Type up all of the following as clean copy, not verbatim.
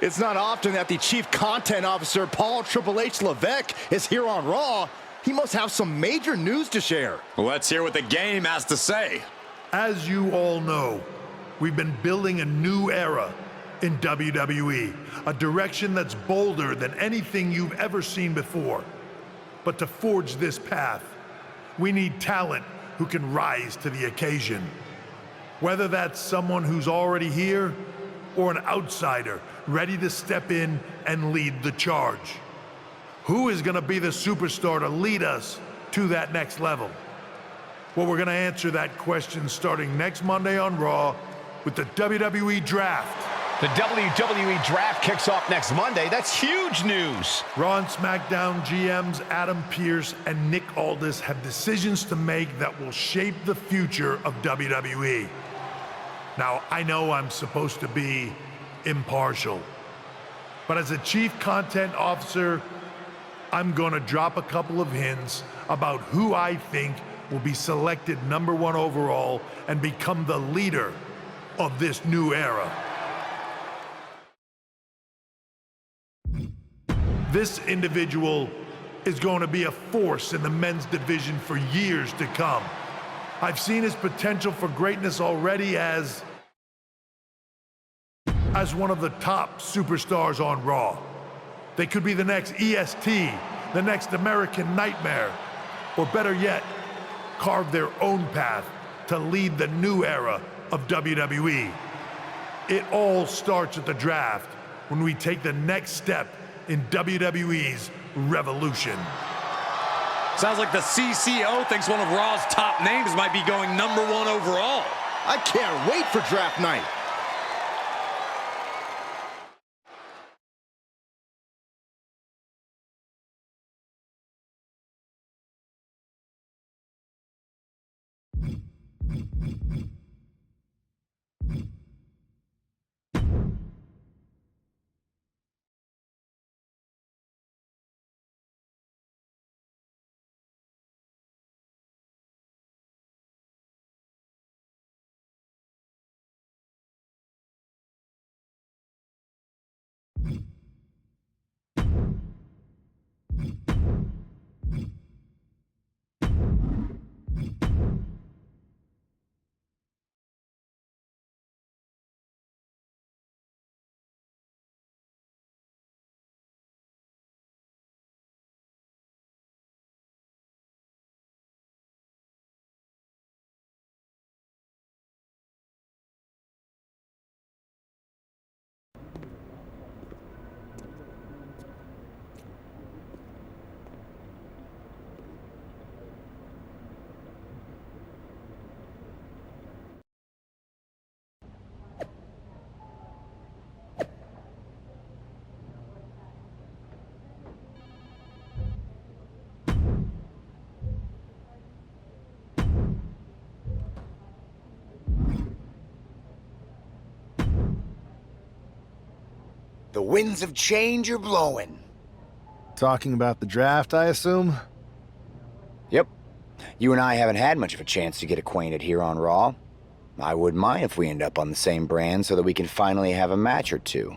It's not often that the Chief Content Officer, Paul Triple H Levesque, is here on Raw. He must have some major news to share. Let's hear what the game has to say. As you all know, we've been building a new era in WWE, a direction that's bolder than anything you've ever seen before. But to forge this path, we need talent who can rise to the occasion. Whether that's someone who's already here or an outsider ready to step in and lead the charge. Who is going to be the superstar to lead us to that next level? Well, we're going to answer that question starting next Monday on Raw with the WWE Draft. The WWE Draft kicks off next Monday. That's huge news. Raw and SmackDown GMs Adam Pearce and Nick Aldis have decisions to make that will shape the future of WWE. Now, I know I'm supposed to be impartial, but as a Chief Content Officer, I'm going to drop a couple of hints about who I think will be selected #1 overall and become the leader of this new era. This individual is going to be a force in the men's division for years to come. I've seen his potential for greatness already as one of the top superstars on Raw. They could be the next EST, the next American Nightmare, or better yet, carve their own path to lead the new era of WWE. It all starts at the draft when we take the next step in WWE's revolution. Sounds like the CCO thinks one of Raw's top names might be going #1 overall. I can't wait for draft night. The winds of change are blowing. Talking about the draft, I assume? Yep. You and I haven't had much of a chance to get acquainted here on Raw. I wouldn't mind if we end up on the same brand so that we can finally have a match or two.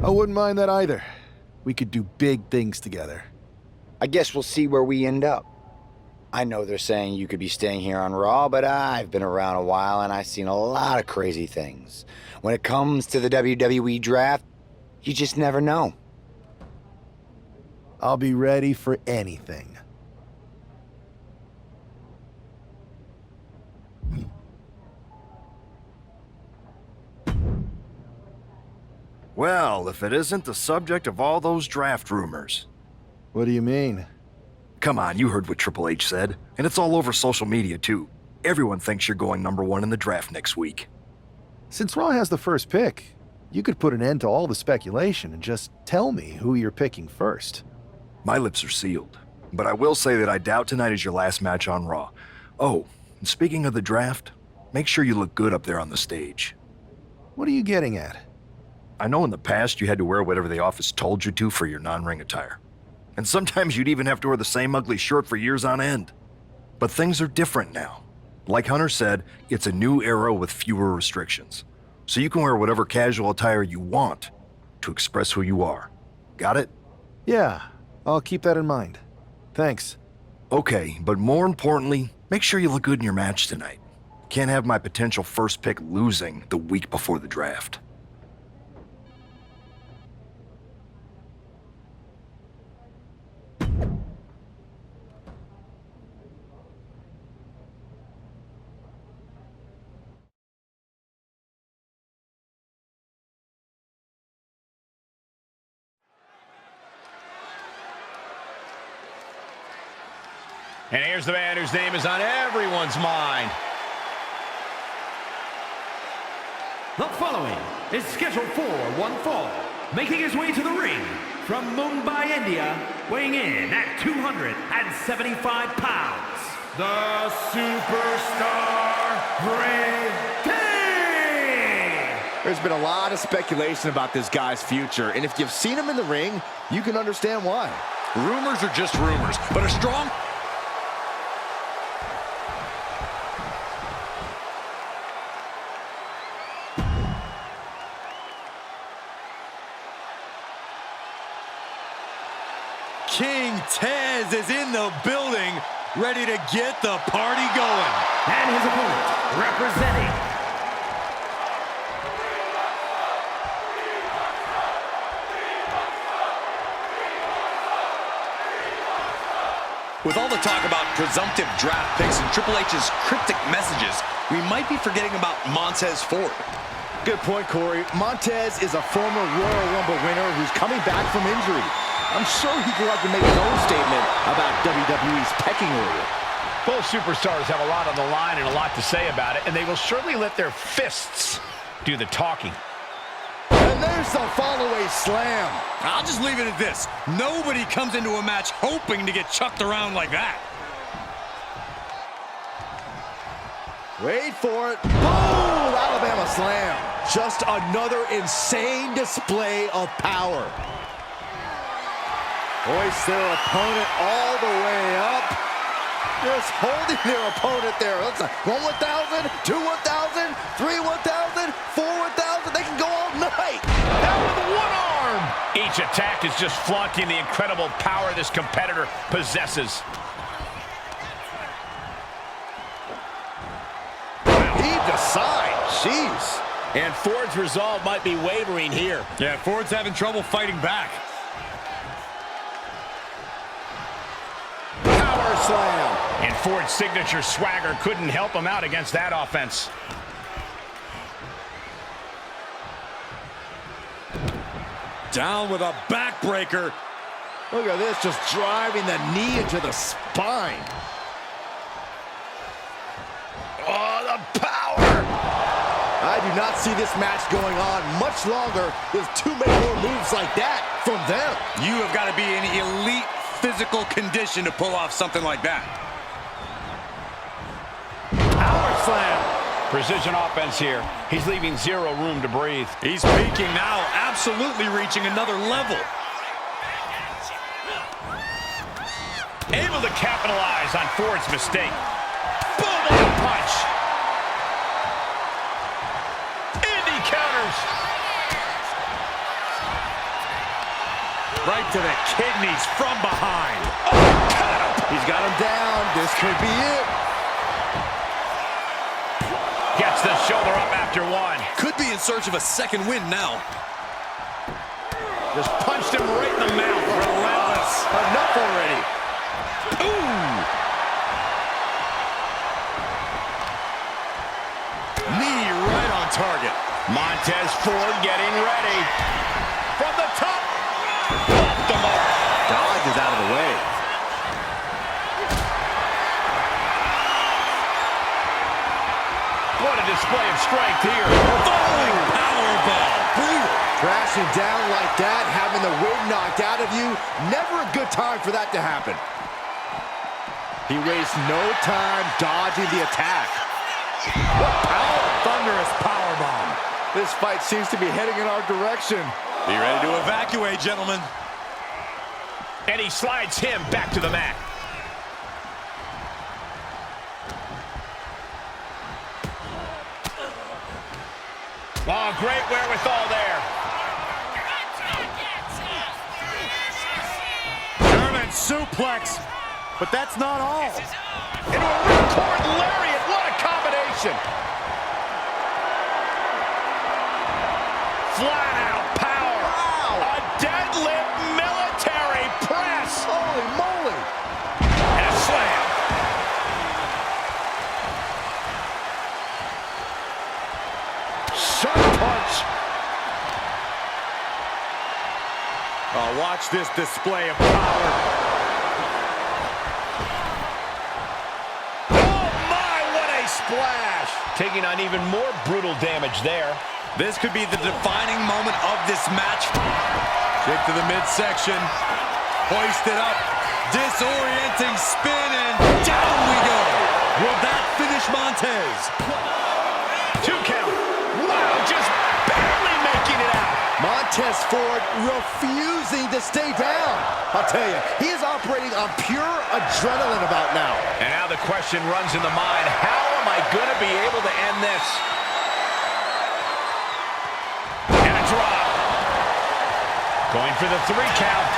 I wouldn't mind that either. We could do big things together. I guess we'll see where we end up. I know they're saying you could be staying here on Raw, but I've been around a while and I've seen a lot of crazy things. When it comes to the WWE Draft, you just never know. I'll be ready for anything. Well, if it isn't the subject of all those draft rumors. What do you mean? Come on, you heard what Triple H said. And it's all over social media, too. Everyone thinks you're going #1 in the draft next week. Since Raw has the first pick, you could put an end to all the speculation and just tell me who you're picking first. My lips are sealed. But I will say that I doubt tonight is your last match on Raw. Oh, and speaking of the draft, make sure you look good up there on the stage. What are you getting at? I know in the past you had to wear whatever the office told you to for your non-ring attire. And sometimes you'd even have to wear the same ugly shirt for years on end. But things are different now. Like Hunter said, it's a new era with fewer restrictions. so you can wear whatever casual attire you want to express who you are. Got it? Yeah, I'll keep that in mind. Thanks. Okay, but more importantly, make sure you look good in your match tonight. Can't have my potential first pick losing the week before the draft. And here's the man whose name is on everyone's mind. The following is scheduled for one fall, making his way to the ring from Mumbai, India, weighing in at 275 pounds, the Superstar King! There's been a lot of speculation about this guy's future, and if you've seen him in the ring, you can understand why. Rumors are just rumors, but a strong... King Tez is in the building, ready to get the party going. And his opponent, representing With all the talk about presumptive draft picks and Triple H's cryptic messages, we might be forgetting about Montez Ford. Good point, Corey. Montez is a former Royal Rumble winner who's coming back from injury. I'm sure he'd like to make his own statement about WWE's pecking order. Both superstars have a lot on the line and a lot to say about it, and they will surely let their fists do the talking. And there's the follow-away slam. I'll just leave it at this. Nobody comes into a match hoping to get chucked around like that. Wait for it. Boom! Alabama slam. Just another insane display of power. Hoist their opponent all the way up. Just holding their opponent there. Looks like 1 1,000, 2 1,000, 3 1,000, 4 1,000. They can go all night. Now with one arm. Each attack is just flaunting the incredible power this competitor possesses. Heave aside. Jeez. And Ford's resolve might be wavering here. Yeah, Ford's having trouble fighting back. Power slam. And Ford's signature swagger couldn't help him out against that offense. Down with a backbreaker. Look at this, just driving the knee into the spine. Oh, the power! I do not see this match going on much longer with too many more moves like that from them. You have got to be in elite physical condition to pull off something like that. Power slam. Precision offense here. He's leaving zero room to breathe. He's peaking now, absolutely reaching another level. Able to capitalize on Ford's mistake. Boom, what a punch. And he counters. Right to the kidneys from behind. Oh, He's got him down. This could be it. gets the shoulder up after one. Could be in search of a second win now. Just punched him right in the mouth. Relentless. Enough already. Ooh! Knee right on target. Montez Ford getting ready. From the top. Off the mark. Dodge is out of the way. What a display of strength here. Falling powerbomb. Brutal. Crashing down like that, having the wind knocked out of you, never a good time for that to happen. He wastes no time dodging the attack. What power! Thunderous powerbomb. This fight seems to be heading in our direction. Be ready to evacuate, gentlemen. And he slides him back to the mat. Oh, great wherewithal there. German suplex, but that's not all. Into a ripcord lariat. What a combination. Flat out power. Wow. A deadlift military press. Holy moly. And a slam. Sharp punch. Oh, watch this display of power. Oh my, what a splash. Taking on even more brutal damage there. This could be the defining moment of this match. Kick to the midsection. Hoisted up. Disorienting spin, and down we go. Will that finish Montez? 2 count. Wow, just barely making it out. Montez Ford refusing to stay down. I'll tell you, he is operating on pure adrenaline about now. And now the question runs in the mind, how am I going to be able to end this? And a drop. Going for the 3 count.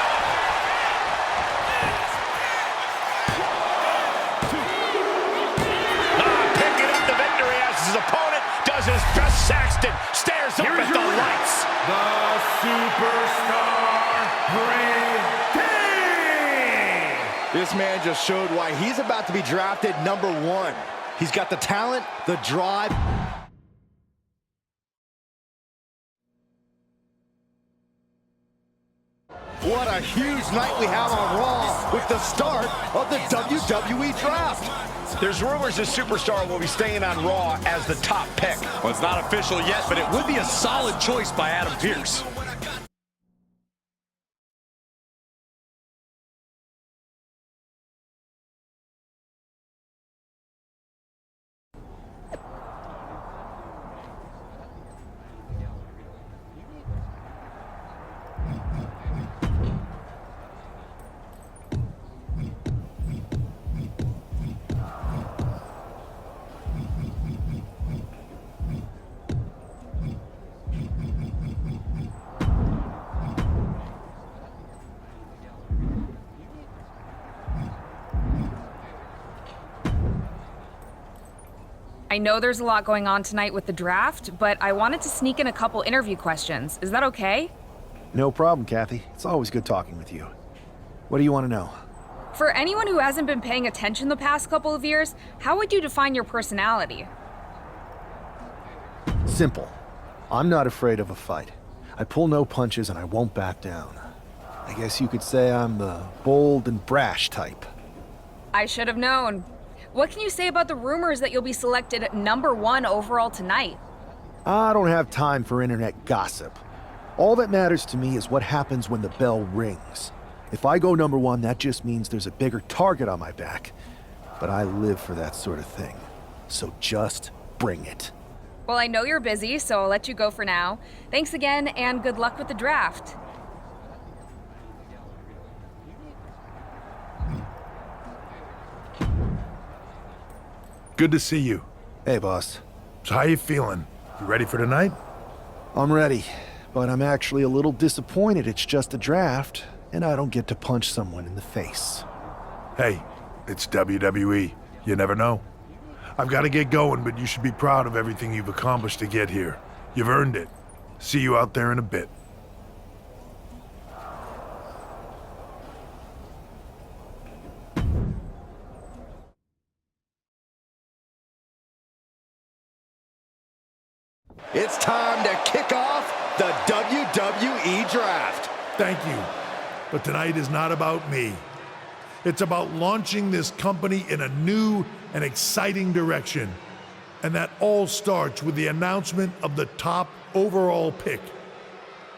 Picking up the victory as his opponent does his best. Saxton stares up at the lights. The Superstar Brigade! This man just showed why he's about to be drafted #1. He's got the talent, the drive. What a huge night we have on Raw with the start of the WWE Draft. There's rumors this superstar will be staying on Raw as the top pick. Well, it's not official yet, but it would be a solid choice by Adam Pearce. I know there's a lot going on tonight with the draft, but I wanted to sneak in a couple interview questions. Is that okay? No problem, Kathy. It's always good talking with you. What do you want to know? For anyone who hasn't been paying attention the past couple of years, how would you define your personality? Simple. I'm not afraid of a fight. I pull no punches and I won't back down. I guess you could say I'm the bold and brash type. I should have known. What can you say about the rumors that you'll be selected #1 overall tonight? I don't have time for internet gossip. All that matters to me is what happens when the bell rings. If I go #1, that just means there's a bigger target on my back. But I live for that sort of thing. So just bring it. Well, I know you're busy, so I'll let you go for now. Thanks again, and good luck with the draft. Good to see you. Hey, boss. So how you feeling? You ready for tonight? I'm ready, but I'm actually a little disappointed it's just a draft, and I don't get to punch someone in the face. Hey, it's WWE. You never know. I've got to get going, but you should be proud of everything you've accomplished to get here. You've earned it. See you out there in a bit. It's time to kick off the WWE Draft. Thank you. But tonight is not about me. It's about launching this company in a new and exciting direction. And that all starts with the announcement of the top overall pick.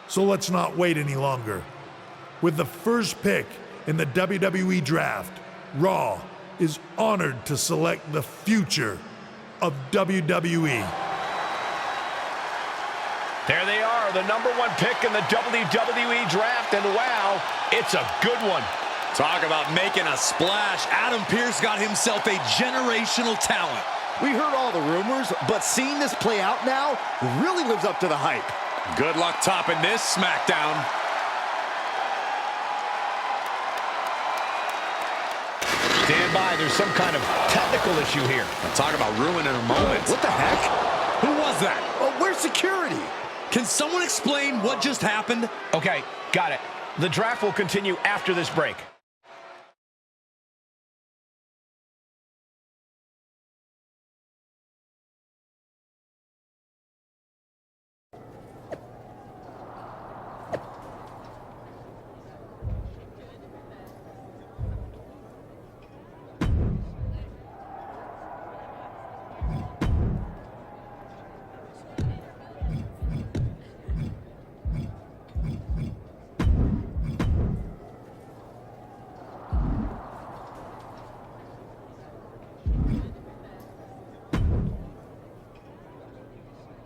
So let's not wait any longer. With the first pick in the WWE Draft, Raw is honored to select the future of WWE. There they are, the #1 pick in the WWE Draft, and wow, it's a good one. Talk about making a splash. Adam Pearce got himself a generational talent. We heard all the rumors, but seeing this play out now really lives up to the hype. Good luck topping this SmackDown. Stand by, there's some kind of technical issue here. Talk about ruining a moment. What the heck? Who was that? Oh, where's security? Can someone explain what just happened? Okay, got it. The draft will continue after this break.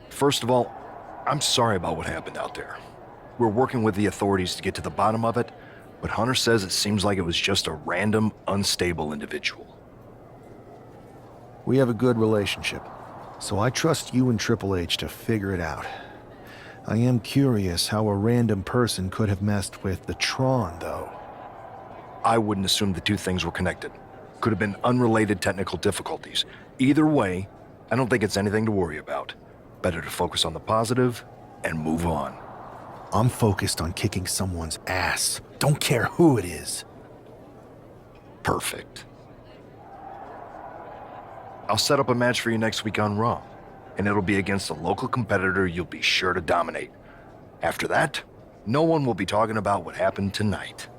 First of all, I'm sorry about what happened out there. We're working with the authorities to get to the bottom of it, but Hunter says it seems like it was just a random, unstable individual. We have a good relationship, so I trust you and Triple H to figure it out. I am curious how a random person could have messed with the Tron, though. I wouldn't assume the two things were connected. Could have been unrelated technical difficulties. Either way, I don't think it's anything to worry about. Better to focus on the positive and move on. I'm focused on kicking someone's ass. Don't care who it is. Perfect. I'll set up a match for you next week on Raw, and it'll be against a local competitor you'll be sure to dominate. After that, no one will be talking about what happened tonight.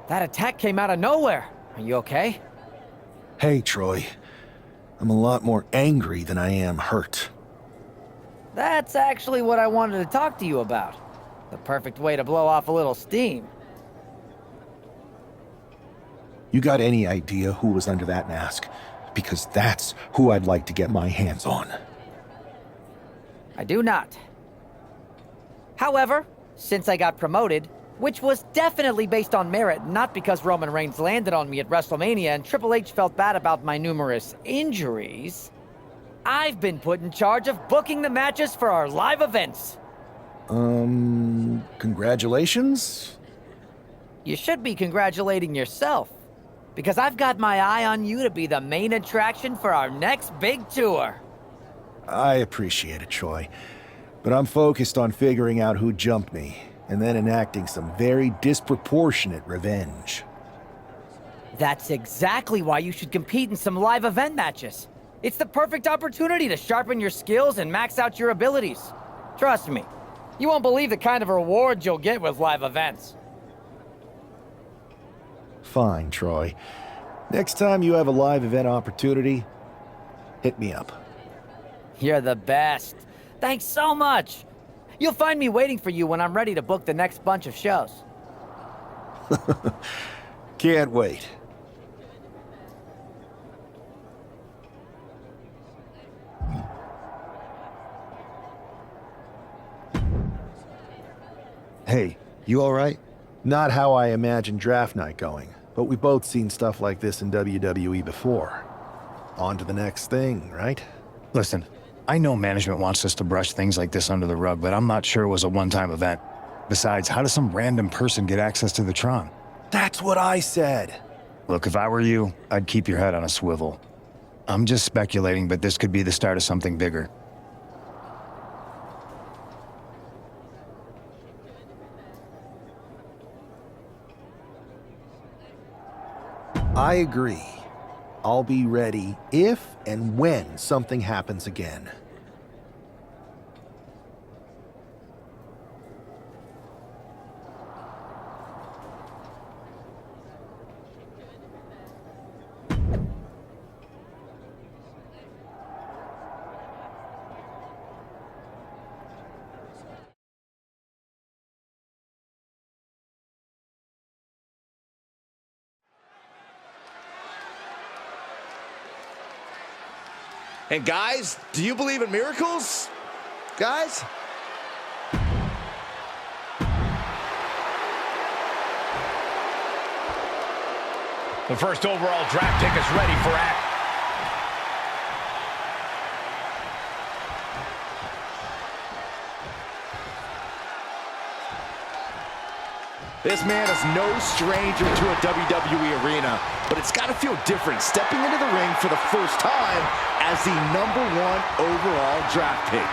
That attack came out of nowhere. Are you okay? Hey, Troy. I'm a lot more angry than I am hurt. That's actually what I wanted to talk to you about. The perfect way to blow off a little steam. You got any idea who was under that mask? Because that's who I'd like to get my hands on. I do not. However, since I got promoted, which was definitely based on merit, not because Roman Reigns landed on me at WrestleMania and Triple H felt bad about my numerous injuries, I've been put in charge of booking the matches for our live events. Congratulations? You should be congratulating yourself, because I've got my eye on you to be the main attraction for our next big tour. I appreciate it, Troy. But I'm focused on figuring out who jumped me, and then enacting some very disproportionate revenge. That's exactly why you should compete in some live event matches. It's the perfect opportunity to sharpen your skills and max out your abilities. Trust me, you won't believe the kind of rewards you'll get with live events. Fine, Troy. Next time you have a live event opportunity, hit me up. You're the best. Thanks so much. You'll find me waiting for you when I'm ready to book the next bunch of shows. Can't wait. Hey, you all right? Not how I imagined draft night going, but we've both seen stuff like this in WWE before. On to the next thing, right? Listen, I know management wants us to brush things like this under the rug, but I'm not sure it was a one-time event. Besides, how does some random person get access to the Tron? That's what I said. Look, if I were you, I'd keep your head on a swivel. I'm just speculating, but this could be the start of something bigger. I agree. I'll be ready if and when something happens again. And guys, do you believe in miracles? Guys? The first overall draft pick is ready for action. This man is no stranger to a WWE arena, but it's got to feel different stepping into the ring for the first time as the #1 overall draft pick.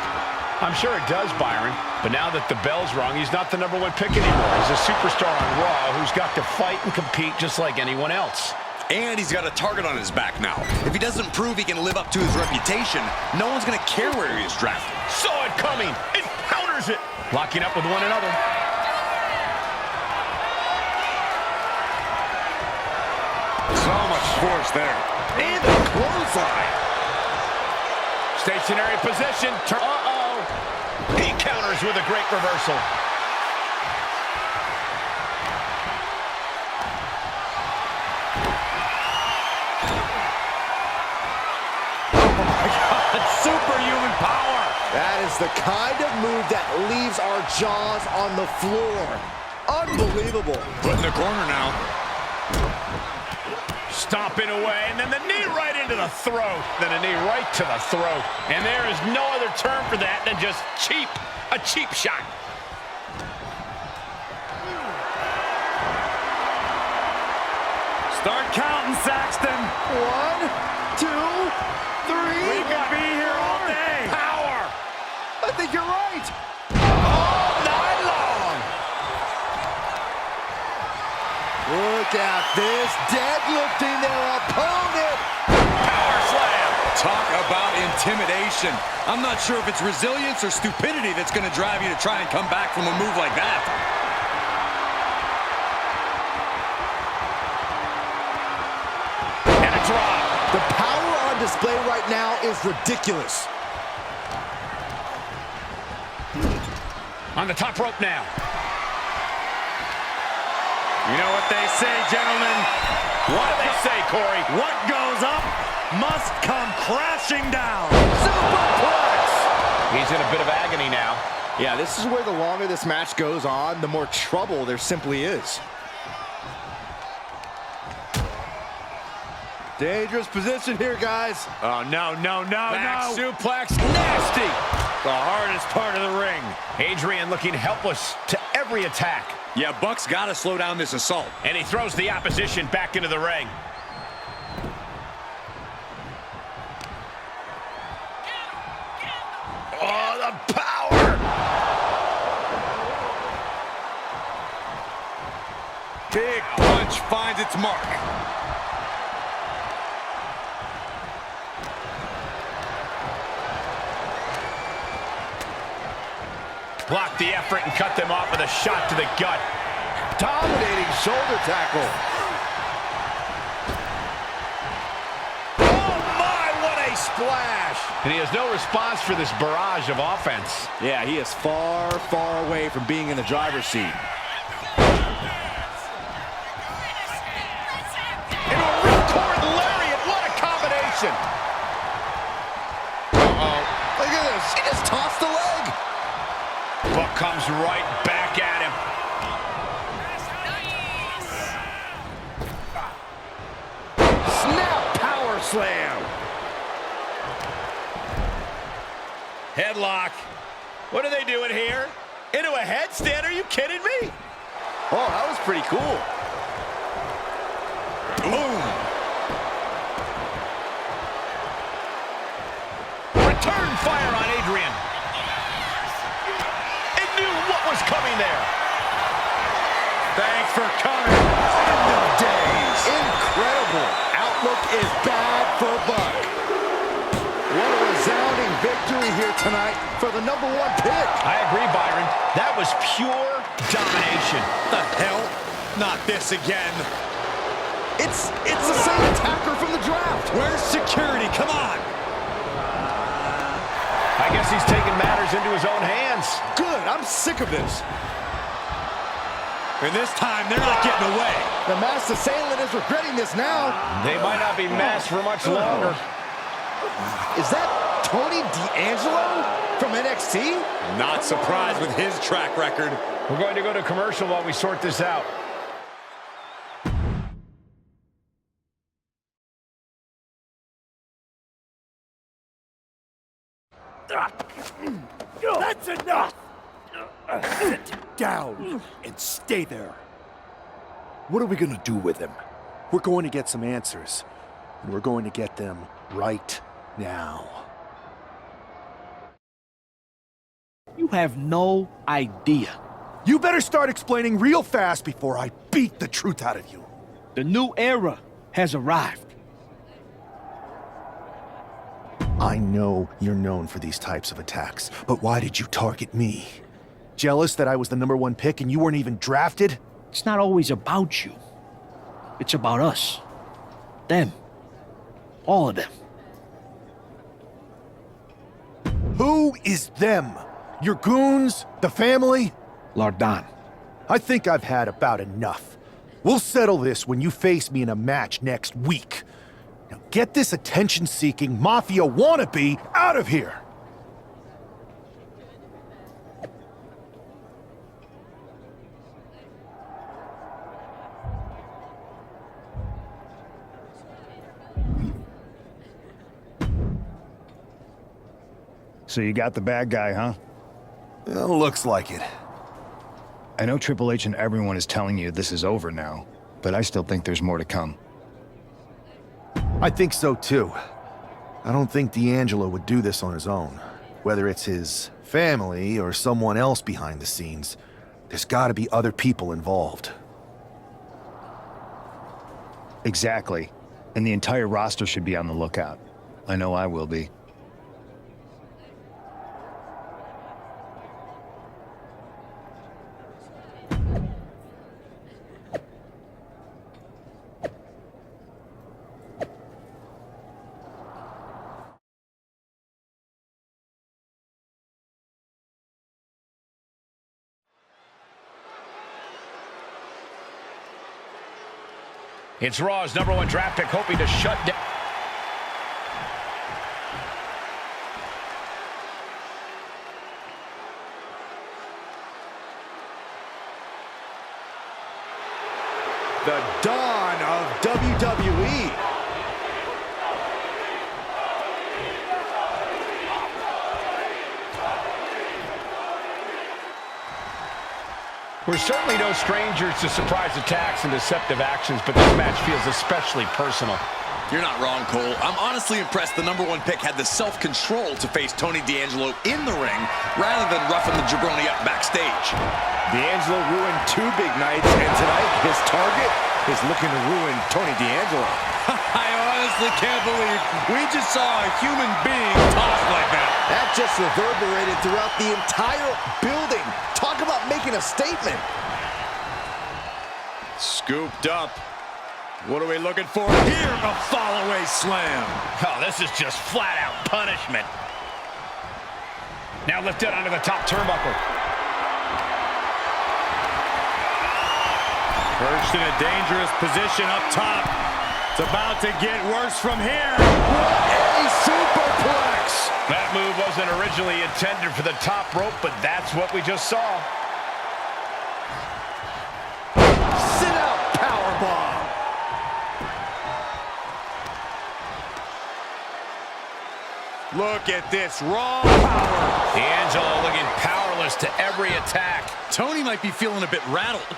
I'm sure it does, Byron, but now that the bell's rung, he's not the #1 pick anymore. He's a superstar on Raw who's got to fight and compete just like anyone else. And he's got a target on his back now. If he doesn't prove he can live up to his reputation, no one's going to care where he is drafted. Saw it coming and counters it. Locking up with one another. So much force there. And the clothesline. Stationary position. Uh-oh. He counters with a great reversal. Oh my God, superhuman power. That is the kind of move that leaves our jaws on the floor. Unbelievable. Put in the corner now. Stomping away, and then the knee right into the throat. Then a knee right to the throat. And there is no other term for that than just cheap. A cheap shot. Start counting, Saxton. 1, 2, 3. We could be here all day. Power. I think you're right. All night long. Look at this, deadlifting their opponent. Power slam. Talk about intimidation. I'm not sure if it's resilience or stupidity that's going to drive you to try and come back from a move like that. And a drop. The power on display right now is ridiculous. On the top rope now. You know what they say, gentlemen? What do they say, Corey? What goes up must come crashing down. Superplex! He's in a bit of agony now. Yeah, this is where the longer this match goes on, the more trouble there simply is. Dangerous position here, guys. Oh, no. Back suplex. Nasty. The hardest part of the ring. Adrian looking helpless to every attack. Yeah, Buck's got to slow down this assault. And he throws the opposition back into the ring. Oh, the power! Big punch finds its mark. Block the effort and cut them off with a shot to the gut. Dominating shoulder tackle. Oh my, what a splash! And he has no response for this barrage of offense. Yeah, he is far, far away from being in the driver's seat. Into a ripcord lariat, what a combination! Uh-oh. Look at this, he just tossed the leg. Buck comes right back at him. Snap power slam. Headlock. What are they doing here? Into a headstand? Are you kidding me? Oh, that was pretty cool. Boom. Return fire on Adrian. It knew what was coming there. Thanks for coming. End of days. Incredible. Outlook is bad for Buck. What a resounding victory here tonight for the #1 pick. I agree, Byron. That was pure domination. The hell? Not this again. It's the same attacker from the draft. Where's security? Come on. I guess he's taking matters into his own hands. Good, I'm sick of this. And this time, they're not getting away. The masked assailant is regretting this now. They might not be masked for much longer. Is that Tony D'Angelo from NXT? Not surprised with his track record. We're going to go to commercial while we sort this out. That's enough! Sit down and stay there. What are we gonna do with him? We're going to get some answers, and we're going to get them right now. You have no idea. You better start explaining real fast before I beat the truth out of you. The new era has arrived. I know you're known for these types of attacks, but why did you target me? Jealous that I was the #1 pick and you weren't even drafted? It's not always about you. It's about us. Them. All of them. Who is them? Your goons? The family? Lardan. I think I've had about enough. We'll settle this when you face me in a match next week. Now get this attention-seeking mafia wannabe out of here! So you got the bad guy, huh? Looks like it. I know Triple H and everyone is telling you this is over now, but I still think there's more to come. I think so too. I don't think D'Angelo would do this on his own. Whether it's his family or someone else behind the scenes, there's gotta be other people involved. Exactly. And the entire roster should be on the lookout. I know I will be. It's Raw's #1 draft pick hoping to shut down. The dawn of WWE. We're certainly no strangers to surprise attacks and deceptive actions, but this match feels especially personal. You're not wrong, Cole. I'm honestly impressed the #1 pick had the self-control to face Tony D'Angelo in the ring rather than roughing the jabroni up backstage. D'Angelo ruined 2 big nights, and tonight his target is looking to ruin Tony D'Angelo. I honestly can't believe we just saw a human being tossed like that. That just reverberated throughout the entire building. Talk about making a statement. Scooped up. What are we looking for here? A fall-away slam. Oh, this is just flat-out punishment. Now lifted onto the top turnbuckle. Perched in a dangerous position up top. It's about to get worse from here. What a superplex! That move wasn't originally intended for the top rope, but that's what we just saw. Sit-out powerbomb. Look at this raw power. D'Angelo looking powerless to every attack. Tony might be feeling a bit rattled.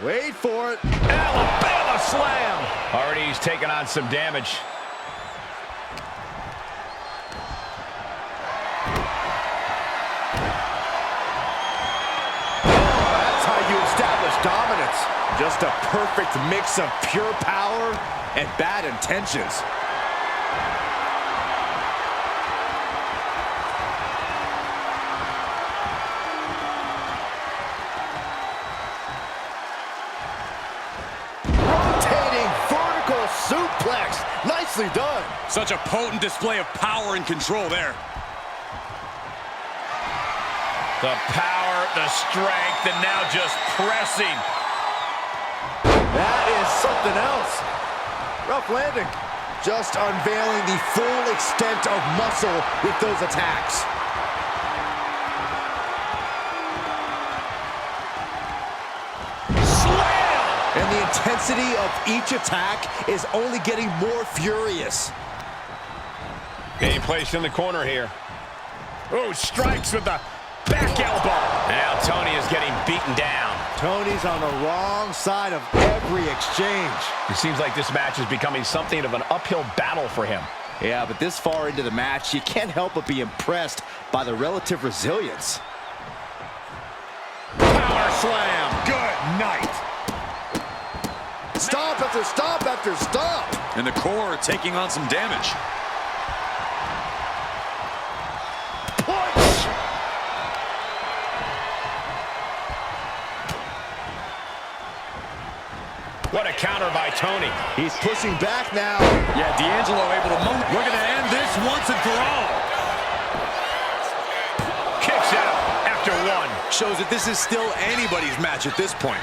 Wait for it. Alabama slam. Hardy's taking on some damage. That's how you establish dominance. Just a perfect mix of pure power and bad intentions. Rotating vertical suplex. Nicely done. Such a potent display of power and control there. The power, the strength, and now just pressing. That is something else. Rough landing. Just unveiling the full extent of muscle with those attacks. Slam! And the intensity of each attack is only getting more furious. Being placed in the corner here. Oh, strikes with the back elbow. Now Tony is getting beaten down. Tony's on the wrong side of every exchange. It seems like this match is becoming something of an uphill battle for him. Yeah, but this far into the match, you can't help but be impressed by the relative resilience. Power slam. Good night. Stomp after stomp after stomp. And the core taking on some damage. Punch! What a counter by Tony. He's pushing back now. Yeah, D'Angelo able to move. We're going to end this once and for all. Kicks out after one. Shows that this is still anybody's match at this point.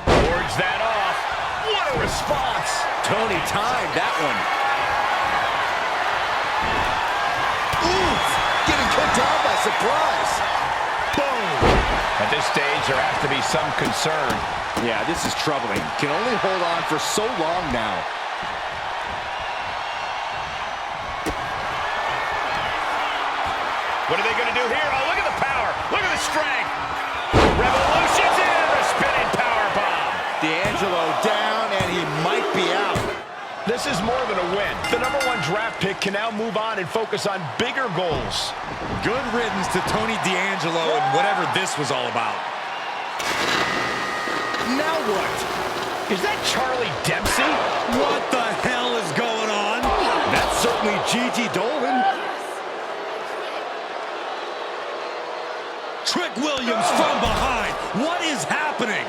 Wards that off. What a response. Tony timed that one. Oof! Getting kicked out by surprise. At this stage, there has to be some concern. Yeah, this is troubling. Can only hold on for so long now. What are they going to do here? Oh, look at the power. Look at the strength. Revolution's in. The spinning power bomb. D'Angelo down, and he might be out. This is more than a win. The #1 draft pick can now move on and focus on bigger goals. Good riddance to Tony D'Angelo and whatever this was all about. Now what? Is that Charlie Dempsey? What the hell is going on? That's certainly Gigi Dolan. Trick Williams from behind. What is happening?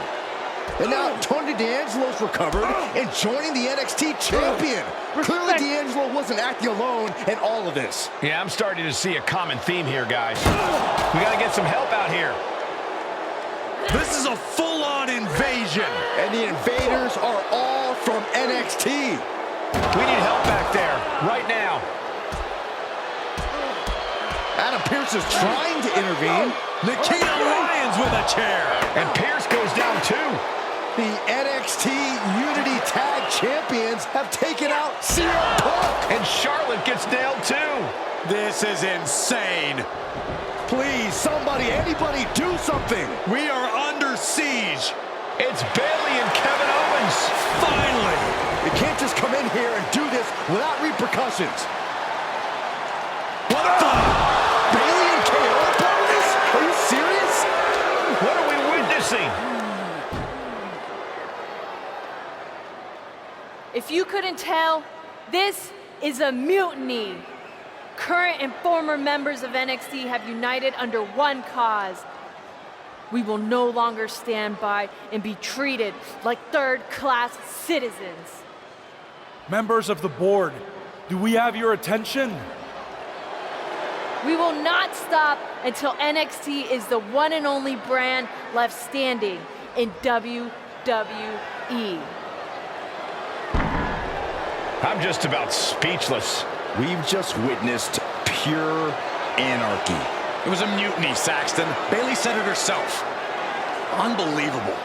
And now Tony D'Angelo's recovered and joining the NXT champion. Clearly D'Angelo wasn't acting alone in all of this. Yeah, I'm starting to see a common theme here, guys. We got to get some help out here. This is a full-on invasion. And the invaders are all from NXT. We need help back there, right now. Adam Pearce is trying to intervene. Nikita Lyons with a chair. And Pearce goes down too. The NXT Unity Tag Champions have taken out CM Punk. And Charlotte gets nailed too. This is insane. Please, somebody, anybody, do something. We are under siege. It's Bayley and Kevin Owens. Finally. You can't just come in here and do this without repercussions. What the? Bayley and KO are part of this? Are you serious? What are we witnessing? If you couldn't tell, this is a mutiny. Current and former members of NXT have united under one cause. We will no longer stand by and be treated like third-class citizens. Members of the board, do we have your attention? We will not stop until NXT is the one and only brand left standing in WWE. I'm just about speechless. We've just witnessed pure anarchy. It was a mutiny, Saxton. Bayley said it herself. Unbelievable.